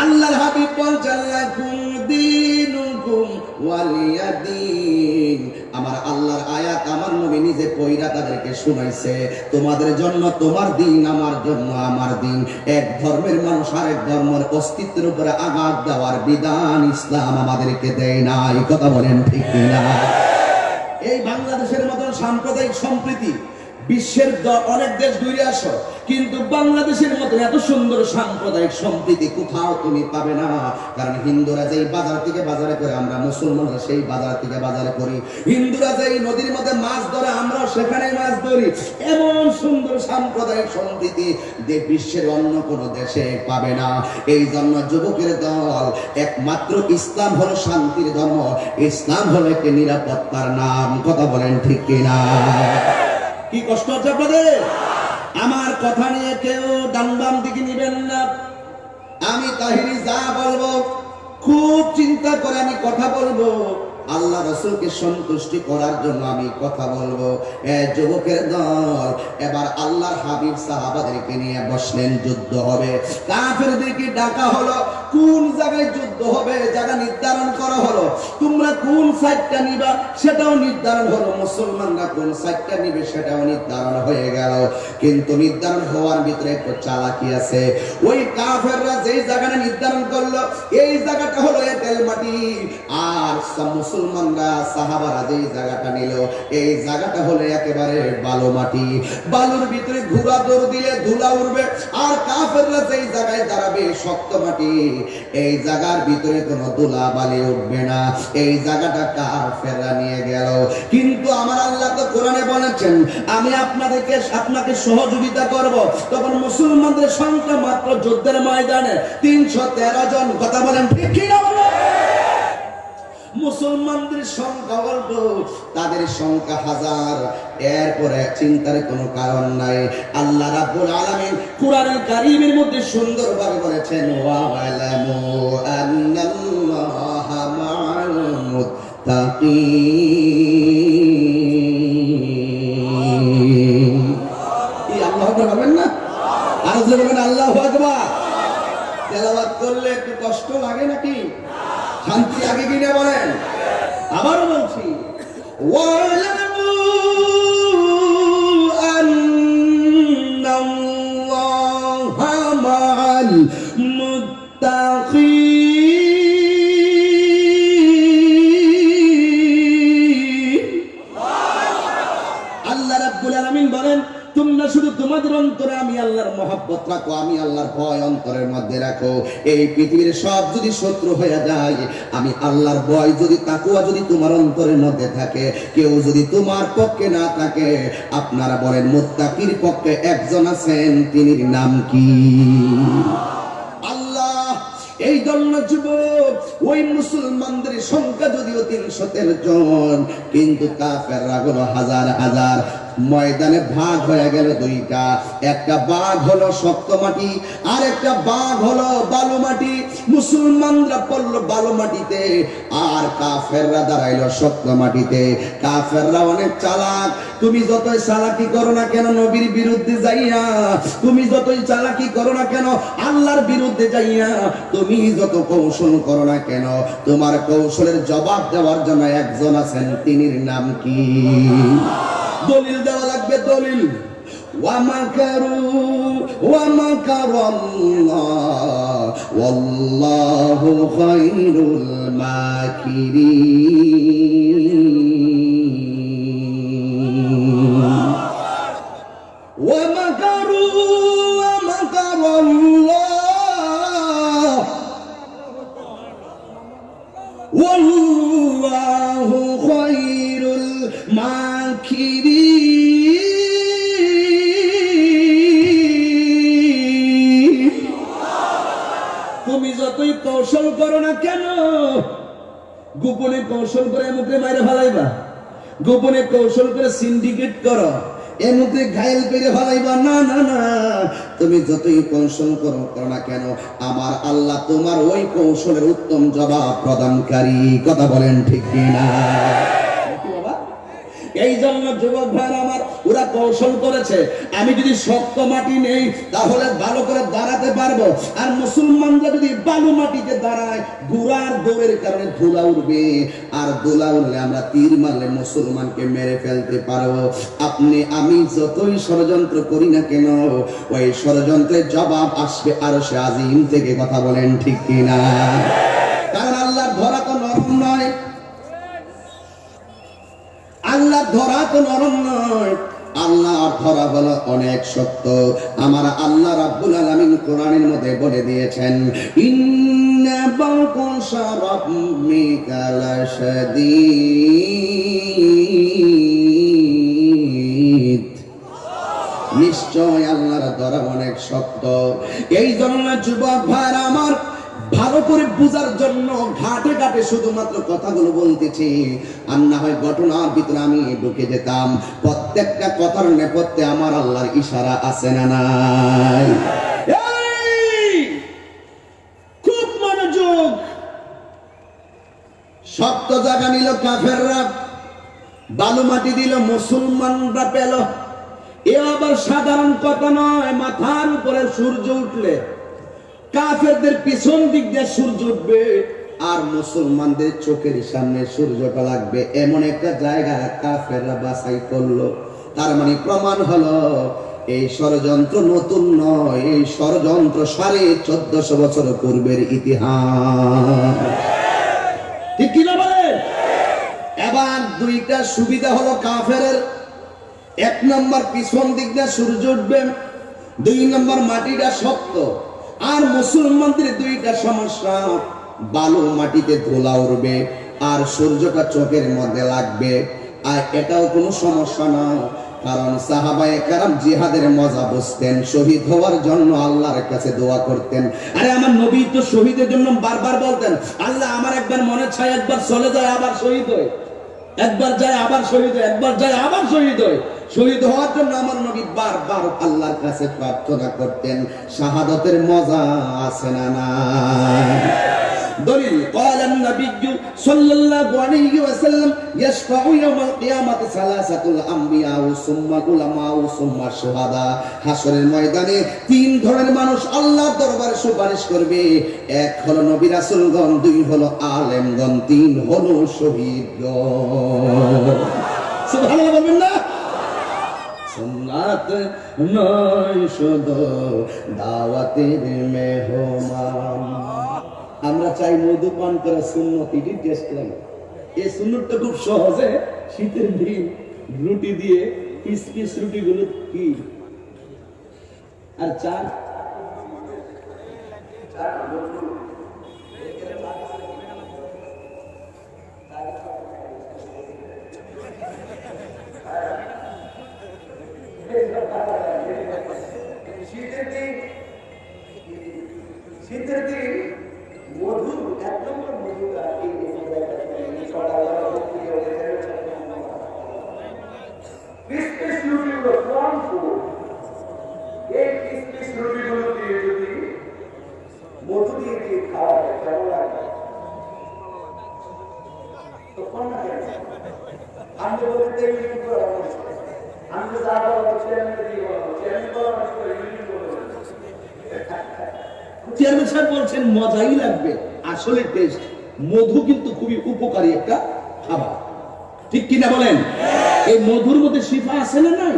আল্লাহর হাবিব বলছেন, লাকুম দীনুকুম ওয়ালিয়াদিন। আমার আল্লাহর আয়াত আমার নবী নিজে পয়রা তাদেরকে শুনাইছে, তোমাদের জন্য তোমার দিন, আমার জন্য আমার দিন। এক ধর্মের মানুষ আরেক ধর্মের অস্তিত্বের উপরে আঘাত দেওয়ার বিধান ইসলাম আমাদেরকে দেয় না। এই কথা বলেন ঠিক কিনা? এই বাংলাদেশের মতন সাম্প্রদায়িক সম্প্রীতি বিশ্বের অনেক দেশ ঘুরে আসো, কিন্তু বাংলাদেশের মতো এত সুন্দর সাম্প্রদায়িক সম্প্রীতি কোথাও তুমি পাবে না। কারণ হিন্দুরা যেই বাজার থেকে বাজারে করে, আমরা মুসলমানরা সেই বাজার থেকে বাজারে করি। হিন্দুরা যেই নদীর মধ্যে মাছ ধরে, আমরা সেখানে মাছ ধরি। এমন সুন্দর সাম্প্রদায়িক সম্প্রীতি বিশ্বের অন্য কোনো দেশে পাবে না। এই জন্য যুবকের দল, একমাত্র ইসলাম হলো শান্তির ধর্ম, ইসলাম হলো একটি নিরাপত্তার নাম। কথা বলেন ঠিক কিনা? কি কষ্ট হচ্ছে আপনাদের? আমার কথা নিয়ে কেউ ডান বাম দিকে নিবেন না। আমি তাহিরি যা বলবো খুব চিন্তা করে আমি কথা বলবো। আল্লাহ রাসূলকে সন্তুষ্টি করার জন্য আমি কথা বলবো। যুবকের দল, এবার আল্লাহর হাবিব সাহাবাদেরকে নিয়ে বসলেন, যুদ্ধ হবে। কাফেরদেরকে ডাকা হলো, কোন জায়গায় যুদ্ধ হবে জায়গা নির্ধারণ করা হলো। তোমরা কোন সাইডটা নিবা সেটাও নির্ধারণ হলো, মুসলমানরা কোন সাইডটা নিবে সেটাও নির্ধারণ হয়ে গেল। কিন্তু নির্ধারণ হওয়ার ভিতরে একটু চালাকি আছে। ওই কাফেররা যেই জায়গাটা নির্ধারণ করলো এই জায়গাটা হলো এঁটেল মাটি, আর মুসলমানরা সাহাবারা যেই জায়গাটা নিল এই জায়গাটা হলো একেবারে বালু মাটি। বালুর ভিতরে ঘোড়া দৌড় দিলে ধুলা উড়বে, আর কাফেররা যেই জায়গায় দাঁড়াবে শক্ত মাটি, এই জায়গার ভিতরে কোনো ধুলা বালি উঠবে না। এই জায়গাটা কাফেররা নিয়ে গেল। কিন্তু আমার আল্লাহ তো কোরআনে বলেছেন আমি আপনাকে সহযোগিতা করব। তখন মুসলমানদের সংখ্যা মাত্র যুদ্ধের ময়দানে 313 জন। কথা বলেন ঠিক কি না? মুসলমানদের সংখ্যা অল্প, তাদের সংখ্যা হাজার। এরপরে চিন্তার কোনো কারণ নাই। আল্লাহ রাব্বুল আলামিন কুরআনুল কারীমের মধ্যে সুন্দরভাবে বলেছেন ওয়া'লামু আন্নাল্লাহা মা'আল মুত্তাকিন। এই আল্লাহু আকবার বলবেন না? আর যে বলবেন আল্লাহু আকবার। তেলাওয়াত করলে একটু কষ্ট লাগে নাকি? শান্তি আগে কিনে বলেন। আবারও বলছি ওয়া'লামু আন্নাল্লাহা মা'আল মুত্তাকিন। আল্লাহ রাব্বুল আলামিন বলেন তোমরা শুধু তোমাদের অন্তরে আমি আল্লাহর মহব্বত রাখো, আমি আল্লাহর ভয় অন্তরের মধ্যে রাখো। এই পৃথিবীর সব যদি শত্রু হয়ে যায়, আমি আল্লাহর ভয় যদি তাকওয়া যদি তোমার অন্তরের মধ্যে থাকে, কেউ যদি তোমার পক্ষে না থাকে, আপনারা বলেন মুত্তাকির পক্ষে একজন আছেন, তিনি নাম কি? আল্লাহ। এই জন্য যুবক, ওই মুসলমানদের সংখ্যা যদিও 313 জন, কিন্তু কাফেররা হলো হাজার হাজার। ময়দানে ভাগ হয়ে গেল দুইটা। একটা ভাগ হলো শক্ত মাটি, আর একটা ভাগ হলো বালু মাটি। মুসলমানরা পড়লো বালু মাটিতে, আর কাফেররা দাঁড়াইলো শক্ত মাটিতে। কাফেররা অনেক চালাক। তুমি যতই চালাকি করো না কেন নবীর বিরুদ্ধে যাইয়া, তুমি যতই চালাকি করো না কেন আল্লাহর বিরুদ্ধে যাইয়া, তুমি যত কৌশল করো না কেন, তোমার কৌশলের জবাব দেওয়ার জন্য একজন আছেন, তিনির নাম কি? দলিল দেওয়া লাগবে, দলিল। ওয়ামাকারু ওয়ামাকারাল্লাহ ওয়াল্লাহু খায়রুল মাকিরিন। ওয়ামাকারু ওয়ামাকারাল্লাহ ওয়াল্লাহু খায়রুল মাকিরিন। তুমি যতই কৌশল করো না কেন, গোপনে কৌশল করে মুখে মাইরে ফেলাইবা, গোপনে কৌশল করে সিন্ডিকেট করো, এ মুখে ঘায়েল করে ফেলাইবা না। না না, তুমি যতই কৌশল করো না কেন, আমার আল্লাহ তোমার ওই কৌশলের উত্তম জবাব প্রদানকারী। কথা বলেন ঠিক কিনা? এই জন্য যুবক ভাইরা আমার, ওরা কৌশল করেছে আমি যদি শক্ত মাটি নেই তাহলে ভালো করে দাঁড়াতে পারবো, আর মুসলমানরা যদি বালু মাটিতে দাঁড়ায় ঘোড়ার দৌড়ের কারণে ধুলা উঠবে, আর ধুলা উঠলে আমরা তীর মারলে মুসলমানকে মেরে ফেলতে পারবো। আপনি আমি যতই ষড়যন্ত্র করি না কেন, ওই ষড়যন্ত্রের জবাব আসবে আরশে আজিম থেকে। কথা বলেন ঠিক কিনা? কারণ আল্লাহর ধরা তো নরম নয়, আল্লাহ ধরা তো নরম নয়, আল্লাহ ধরা হলো অনেক শক্ত। আমার আল্লাহ রাব্বুল আলামিন কোরআনের মধ্যে বলে দিয়েছেন ইন্না বাতশা রাব্বিকা লাশাদীদ। নিশ্চয় আল্লাহর ধরা অনেক শক্ত। এই জন্য যুবক ভাইরা আমার, ভালো করে বোঝার জন্য ঘাটে ঘাটে শুধুমাত্র কথাগুলো বলতেছি, আর না হয় ঘটনার ভিতরে আমি ঢুকে যেতাম। প্রত্যেকটা কথার নেপথ্যে আমার আল্লাহর ইশারা আছে না নাই? খুব মনোযোগ। শক্ত জায়গা নিল কাফেররা, বালু মাটি দিল মুসলমানরা পেল। এ আবার সাধারণ কথা নয়। মাথার উপরে সূর্য উঠলে কাফেরদের পিছন দিক দিয়ে সূর্য উঠবে, আর মুসলমানদের চোখের সামনে সূর্যটা লাগবে, এমন একটা জায়গা কাফেররা বাছাই করলো। তার মানে প্রমাণ হলো এই ষড়যন্ত্র নতুন নয়, এই ষড়যন্ত্র 1450 বছর পূর্বের ইতিহাস। ঠিক কিনা বলেন? এবার দুইটা সুবিধা হলো কাফেরের। এক নম্বর, পিছন দিক দিয়ে সূর্য উঠবে। দুই নম্বর, মাটিটা শক্ত। আর মুসলমানদের দুইটা সমস্যা, বালু মাটিতে ধুলা উড়বে আর সূর্যটা চোখের মধ্যে লাগবে। আর এটাও কোনো সমস্যা না, কারণ সাহাবায়ে কেরাম জিহাদের মজা বুঝতেন, শহীদ হওয়ার জন্য আল্লাহর কাছে দোয়া করতেন। আরে আমার নবী তো শহীদের জন্য বারবার বলতেন, আল্লাহ আমার একবার মনে চায় একবার চলে যায় আবার শহীদ হয়, একবার যায় আবার শহীদ হয়, একবার যায় আবার শহীদ হয়। শহীদ হওয়ার জন্য আমার নবী বারবার আল্লাহর কাছে প্রার্থনা করতেন। শাহাদাতের মজা আছে না নাই? দলিল, قال النبي صلى الله عليه وسلم يشفع يوم القيامة ثلاثة الأنبياء ثم العلماء ثم الشهداء। হাসরের ময়দানে তিন ধরনের মানুষ আল্লাহর দরবারে সুপারিশ করবে। এক হলো নবী রাসূলগণ, দুই হলো আলেমগণ, তিন হলো শহীদগণ। সুবহানাল্লাহ বলবেন না? সুন্নাত নয় শুধু দাওয়াতের মেহমান। আমরা চাই মধু পান করা সুন্নত, এটি টেস্ট লাগে। এই সুন্নতটা খুব সহজে শীতের দিন রুটি দিয়ে পিস পিস রুটি গুলো কি আর চা, শীতের দিন মধু একদম মধু মধু দিয়ে দিয়ে খাওয়া হয়, কেমন লাগে? আমি বলতে আমি যা বলবো চেয়ারম্যান সাহেব বলছেন মজাই লাগবে, আসলে টেস্ট। মধু কিন্তু খুবই উপকারী একটা খাবার, ঠিক কিনা বলেন? এই মধুর মধ্যে শিফা আছে না নাই?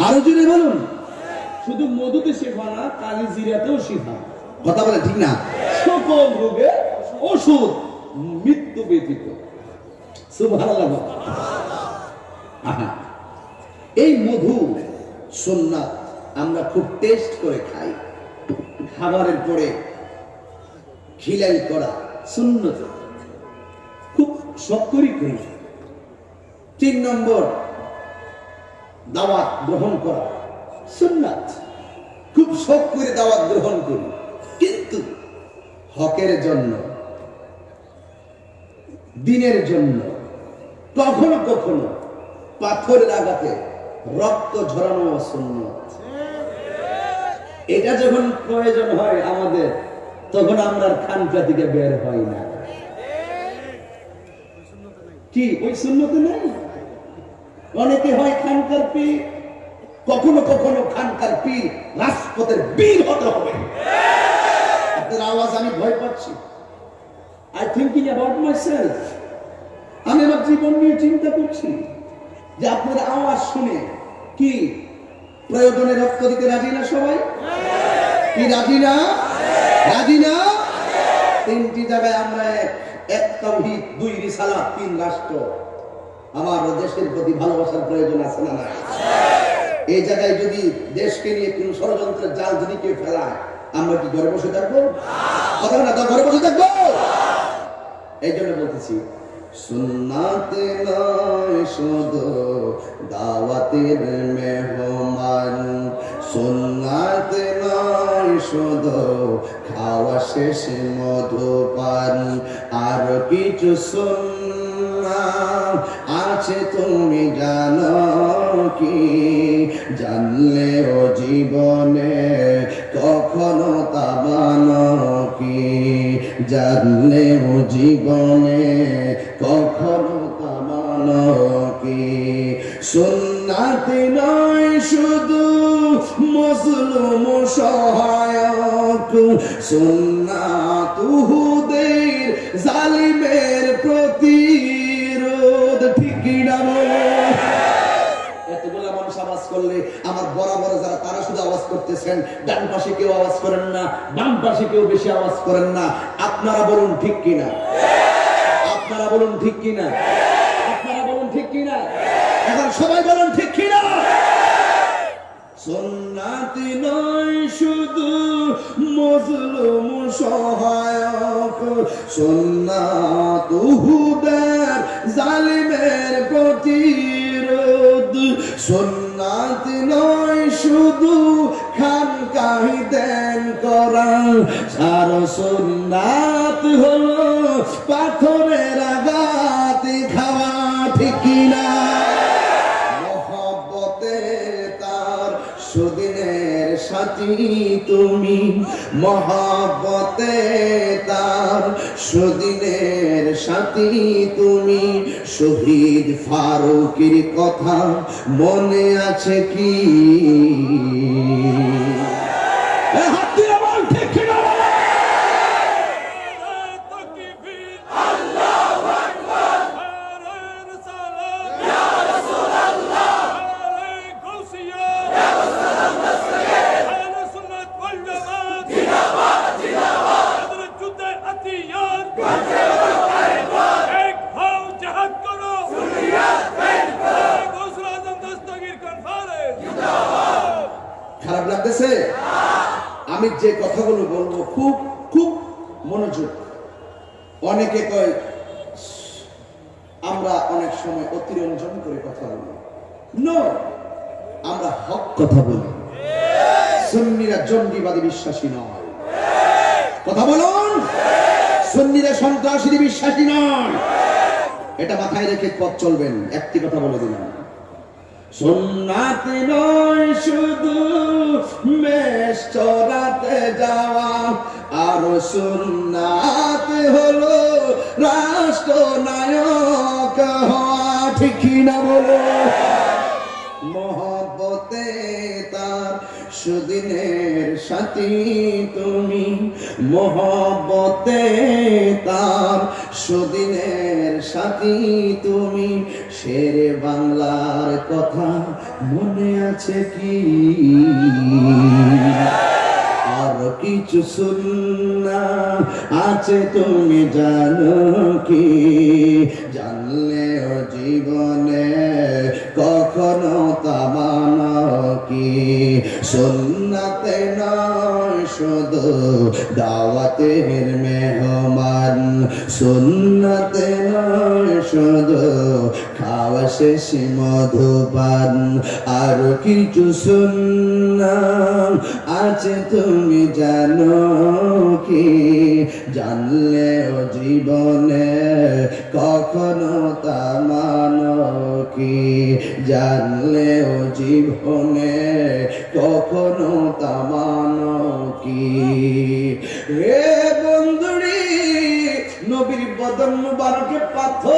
আরো জোরে বলুন। শুধু মধুতে শিফা না, কালি জিরাতেও শিফা। কথা বলে ঠিক না? সকল রোগে ওষুধ, মৃত্যু ব্যতীত। সুবহানাল্লাহ। এই মধু সুন্নাত, আমরা খুব টেস্ট করে খাই। খাবারের পরে খিলাই করা সুন্নত, খুব শখ করি করি। 3 নম্বর, দাওয়াত গ্রহণ করা সুন্নাত, খুব শখ করে দাওয়াত গ্রহণ করি। কিন্তু হকের জন্য, দিনের জন্য, কখনো কখনো পাথরের আঘাতে রক্ত ঝরানো সুন্নত। এটা যখন প্রয়োজন হয় আমাদের, তখন আমরা খানকা থেকে বের হই না। কি ওই সুন্নতে নাই? অনেকে হয় খানকার পীর, কখনো কখনো খানকার পীর রাজপথের বীর হতে হবে। আপনার আওয়াজ আমি ভয় পাচ্ছি। I thinking about myself. আমি আমার জীবন নিয়ে চিন্তা করছি যে আপনার আওয়াজ শুনে কি প্রয়োজনে রক্ত দিতে রাজি না সবাই? কি রাজি না? রাজি না? 3টি জায়গায় আমরা এক তাওহীদ, 2 রিসালাত, 3 রাষ্ট্র। আমার দেশের প্রতি ভালোবাসার প্রয়োজন আছে না? এই জায়গায় যদি দেশকে নিয়ে কোন ষড়যন্ত্রের জাল যদি কেউ ফেলায়, আমরা কি ঘরে বসে থাকবো? কথা না, ঘরে বসে থাকবো? এই জন্য বলতেছি, সুন্নাতে নয় শুধু দাওয়াতের মেহমান, সুন্নাতে নয় শুধু খাওয়া শেষে মধুপান, আর কিছু সুন্নাত আছে তুমি জানো কি? জানলেও জীবনে কখনো তা মানো কি? জানলেও জীবনে কখনো তা মানো কি? সুন্নাতে নয় শুধু মজলুম সহায়ক, সুন্নাত উহুদের জালিমের প্রতিরোধ। ঠিক কি না বলো? এতগুলা মানুষ আওয়াজ করলে আমার বরাবর যারা তারা শুধু আওয়াজ করতেছেন, ডান পাশে কেউ আওয়াজ করেন না, বাম পাশে কেউ বেশি আওয়াজ করেন না। আপনারা বলুন ঠিক কিনা? আপনারা বলুন ঠিক কিনা? আপনারা বলুন ঠিক কিনা? এখন সবাই বলুন ঠিক কিনা? সুন্নাতে নয় শুধু মজলুম সহায়ক, সুন্নাত উহুদের জালিমের প্রতিরোধ, সুন্নাত নয় শুধু খানকাহি দেন করা, আর সুন্নাত হলো পাথরের আঘাত খাওয়া। ঠিক কিনা? সুদিনের সাথী তুমি, মহব্বতে তার সুদিনের সাথী তুমি। শহীদ ফারুকের কথা মনে আছে কি? হাত দিয়ে বল ঠিক কিনা? খারাপ লাগতেছে? আমি যে কথাগুলো বলবো খুব খুব মনোযোগ। অনেকে কয় আমরা অনেক সময় অতিরঞ্জন করে কথা বলি। নো, আমরা হক কথা বলি। সুন্নিরা জঙ্গিবাদী বিশ্বাসী নয়। কথা বলুন। সুন্নিরা সন্ত্রাসী বিশ্বাসী নয়। এটা মাথায় রেখে পথ চলবেন। একটি কথা বলে দিলাম, সুন্নাতে নয় শুধু মেষ চরাতে যাওয়া, আর সুন্নাতে হলো রাষ্ট্রনায়ক হওয়া। ঠিক কিনা বলো? মহব্বতে তার সুদিনের সাথী তুমি, মহব্বতে তার সুদিনের সাথী তুমি। শেরে বাংলার কথা মনে আছে কি? আর কিছু সুন্নাত আছে তুমি জানো কি? জানলেও জীবনে কখনো তা মানো কি? সুন্নাতে নয় শুধু দাওয়াতের মেহমান, সুন্নাতে নয় শুধু খাওয়া শেষে মধুপান, আর কিছু সুন্নাত আছে তুমি জানো কি? জানলেও জীবনে কখনো তা মানো কি? জানলেও জীবনে কখনো তা মানো কি? হে বন্ধুরি, নবীর বদন মুবারকে পাথর